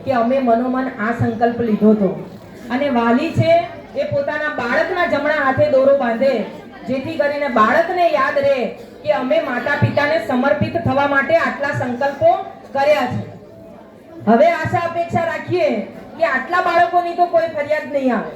કે અમે મનોમન આ સંકલ્પ લીધો હતો અને વાલી છે એ પોતાના બાળકના જમણા હાથે દોરો બાંધે જેથી કરીને બાળકને યાદ રહે કે અમે માતા પિતાને સમર્પિત થવા માટે આટલા સંકલ્પો કર્યા છે। હવે આશા અપેક્ષા રાખીએ કે આટલા બાળકોની તો કોઈ ફરિયાદ નહીં આવે।